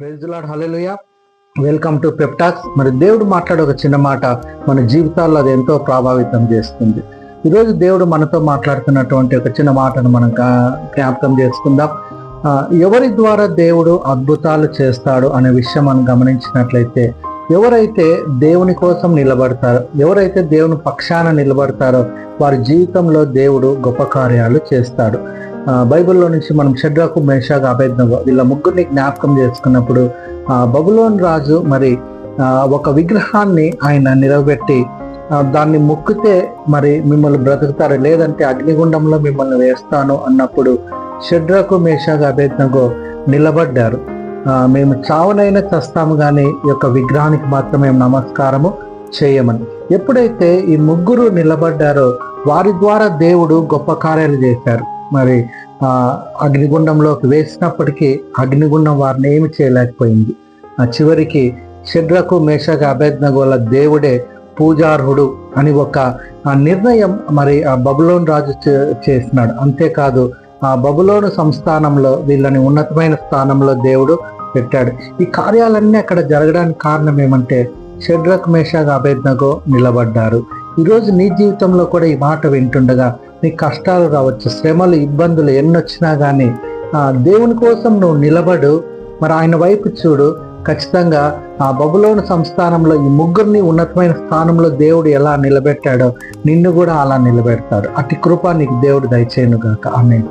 Praise the lord, hallelujah. Welcome to Peptalks. మరి దేవుడు మాట్లాడే ఒక చిన్న మాట మన జీవితాల్లో అది ఎంతో ప్రభావితం చేస్తుంది. ఈరోజు దేవుడు మనతో మాట్లాడుతున్నటువంటి ఒక చిన్న మాటను మనం జ్ఞాపకం చేసుకుందాం. ఎవరి ద్వారా దేవుడు అద్భుతాలు చేస్తాడు అనే విషయం మనం గమనించినట్లయితే, ఎవరైతే దేవుని కోసం నిలబడతారో, ఎవరైతే దేవుని పక్షాన నిలబడతారో వారి జీవితంలో దేవుడు గొప్ప కార్యాలు చేస్తాడు. బైబిల్లో నుంచి మనం షడ్రకు, మేషాకు, అబేద్నెగో వీళ్ళ ముగ్గురిని జ్ఞాపకం చేసుకున్నప్పుడు బబులోను రాజు మరి ఒక విగ్రహాన్ని ఆయన నిలబెట్టి దాన్ని మొక్కితే మరి మిమ్మల్ని బ్రతుకుతారు, లేదంటే అగ్నిగుండంలో మిమ్మల్ని వేస్తాను అన్నప్పుడు షడ్రకు, మేషాకు, అబేద్నెగో నిలబడ్డారు. మేము చావునైనా చస్తాము కానీ ఈ యొక్క విగ్రహానికి మాత్రం మేము నమస్కారము చేయమని. ఎప్పుడైతే ఈ ముగ్గురు నిలబడ్డారో వారి ద్వారా దేవుడు గొప్ప కార్యాలు చేశారు. మరి అగ్నిగుండంలోకి వేసినప్పటికీ అగ్నిగుండం వారిని ఏమి చేయలేకపోయింది. చివరికి షడ్రకు, మేషాకు, అబేద్నెగోల దేవుడే పూజార్హుడు అని ఒక నిర్ణయం మరి ఆ బబులోను రాజు చేసినాడు. అంతేకాదు, ఆ బబులోను సంస్థానంలో వీళ్ళని ఉన్నతమైన స్థానంలో దేవుడు పెట్టాడు. ఈ కార్యాలన్నీ అక్కడ జరగడానికి కారణం ఏమంటే షడ్రకు, మేషాకు, అబేద్నెగో నిలబడ్డారు. ఈరోజు నీ జీవితంలో కూడా ఈ మాట వింటుండగా నీ కష్టాలు రావచ్చు, శ్రమలు, ఇబ్బందులు ఎన్నొచ్చినా కానీ దేవుని కోసం నువ్వు నిలబడు. మరి ఆయన వైపు చూడు. ఖచ్చితంగా ఆ బబులోను సంస్థానంలో ఈ ముగ్గురిని ఉన్నతమైన స్థానంలో దేవుడు ఎలా నిలబెట్టాడో నిన్ను కూడా అలా నిలబెడతాడు. అట్టి కృప నీకు దేవుడు దయచేయును గాక. ఆమేన్.